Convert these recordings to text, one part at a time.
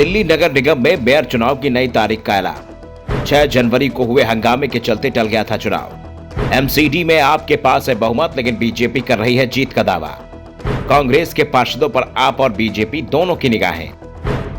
दिल्ली नगर निगम में मेयर चुनाव की नई तारीख का ऐलान। 6 जनवरी को हुए हंगामे के चलते टल गया था चुनाव। एमसीडी में आपके पास है बहुमत, लेकिन बीजेपी कर रही है जीत का दावा। कांग्रेस के पार्षदों पर आप और बीजेपी दोनों की निगाहें।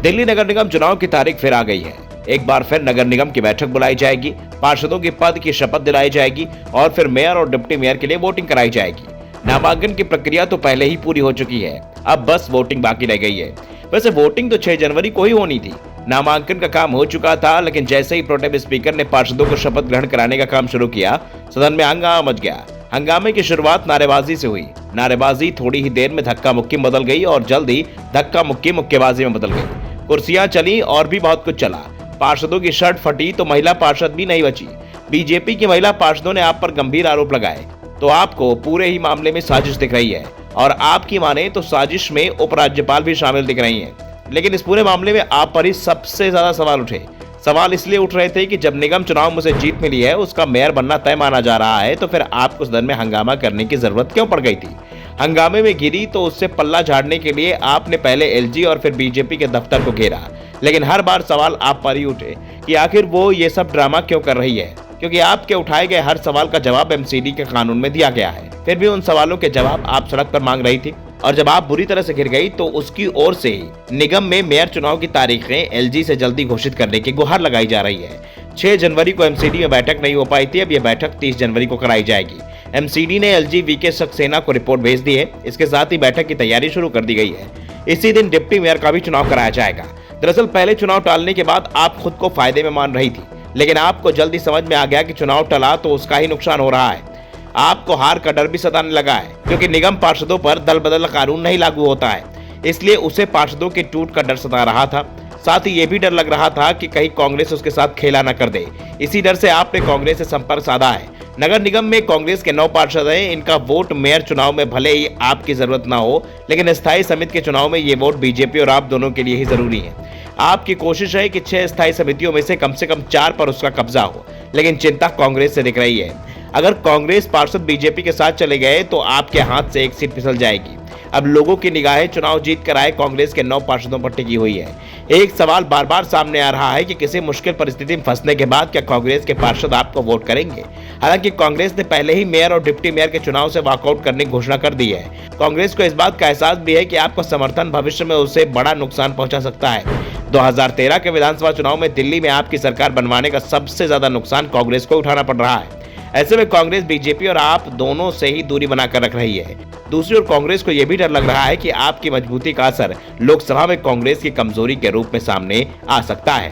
दिल्ली नगर निगम चुनाव की तारीख फिर आ गई है। एक बार फिर नगर निगम की बैठक बुलाई जाएगी, पार्षदों के पद की शपथ दिलाई जाएगी और फिर मेयर और डिप्टी मेयर के लिए वोटिंग कराई जाएगी। नामांकन की प्रक्रिया तो पहले ही पूरी हो चुकी है, अब बस वोटिंग बाकी रह गई है। वैसे वोटिंग तो 6 जनवरी को ही होनी थी। नामांकन का काम हो चुका था, लेकिन जैसे ही प्रोटेम स्पीकर ने पार्षदों को शपथ ग्रहण कराने का काम शुरू किया, सदन में हंगामा मच गया। हंगामे की शुरुआत नारेबाजी से हुई। नारेबाजी थोड़ी ही देर में धक्का मुक्की में बदल गई और जल्द ही धक्का मुक्की मुक्केबाजी में बदल गई। कुर्सियां चली और भी बहुत कुछ चला। पार्षदों की शर्ट फटी तो महिला पार्षद भी नहीं बची। बीजेपी की महिला पार्षदों ने आप पर गंभीर आरोप लगाए। तो आपको पूरे ही मामले में साजिश दिख रही है और आपकी माने तो साजिश में उपराज्यपाल भी शामिल दिख रही हैं। लेकिन इस पूरे मामले में आप पर ही सबसे ज्यादा सवाल उठे। सवाल इसलिए उठ रहे थे कि जब निगम चुनाव में से जीत मिली है, उसका मेयर बनना तय माना जा रहा है, तो फिर आपको सदन में हंगामा करने की जरूरत क्यों पड़ गई थी। हंगामे में घिरी तो उससे पल्ला झाड़ने के लिए आपने पहले एलजी और फिर बीजेपी के दफ्तर को घेरा। लेकिन हर बार सवाल आप पर ही उठे कि आखिर वो ये सब ड्रामा क्यों कर रही है, क्योंकि आपके उठाए गए हर सवाल का जवाब एमसीडी के कानून में दिया गया है। फिर भी उन सवालों के जवाब आप सड़क पर मांग रही थी, और जब आप बुरी तरह से घिर गई तो उसकी ओर से ही निगम में मेयर चुनाव की तारीखें एलजी से जल्दी घोषित करने की गुहार लगाई जा रही है। 6 जनवरी को एमसीडी में बैठक नहीं हो पाई थी, अब यह बैठक 30 जनवरी को कराई जाएगी। एमसीडी ने एलजी वीके सक्सेना को रिपोर्ट भेज दी है। इसके साथ ही बैठक की तैयारी शुरू कर दी गई है। इसी दिन डिप्टी मेयर का भी चुनाव कराया जाएगा। दरअसल पहले चुनाव टालने के बाद आप खुद को फायदे में मान रही थी, लेकिन आपको जल्दी समझ में आ गया कि चुनाव टला तो उसका ही नुकसान हो रहा है। आपको हार का डर भी सताने लगा है, क्योंकि निगम पार्षदों पर दल बदल कानून नहीं लागू होता है, इसलिए उसे पार्षदों के टूट का डर सता रहा था। साथ ही ये भी डर लग रहा था कि कहीं कांग्रेस उसके साथ खेला न कर दे। इसी डर से आपने कांग्रेस से संपर्क साधा है। नगर निगम में कांग्रेस के 9 पार्षद हैं। इनका वोट मेयर चुनाव में भले ही आपकी जरूरत ना हो, लेकिन स्थायी समिति के चुनाव में ये वोट बीजेपी और आप दोनों के लिए ही जरूरी है। आपकी कोशिश है कि 6 स्थायी समितियों में से कम 4 पर उसका कब्जा हो, लेकिन चिंता कांग्रेस से दिख रही है। अगर कांग्रेस पार्षद बीजेपी के साथ चले गए तो आपके हाथ से एक सीट फिसल जाएगी। अब लोगों की निगाहें चुनाव जीत कर आए कांग्रेस के 9 पार्षदों पर टिकी हुई है। एक सवाल बार बार सामने आ रहा है कि किसी मुश्किल परिस्थिति में फंसने के बाद क्या कांग्रेस के पार्षद आपको वोट करेंगे। हालांकि कांग्रेस ने पहले ही मेयर और डिप्टी मेयर के चुनाव से वॉकआउट करने की घोषणा कर दी है। कांग्रेस को इस बात का एहसास भी है कि आपका समर्थन भविष्य में उसे बड़ा नुकसान पहुंचा सकता है। 2013 के विधानसभा चुनाव में दिल्ली में आपकी सरकार बनवाने का सबसे ज्यादा नुकसान कांग्रेस को उठाना पड़ रहा है। ऐसे में कांग्रेस बीजेपी और आप दोनों से ही दूरी बनाकर रख रही है। दूसरी ओर कांग्रेस को यह भी डर लग रहा है कि आपकी मजबूती का असर लोकसभा में कांग्रेस की कमजोरी के रूप में सामने आ सकता है।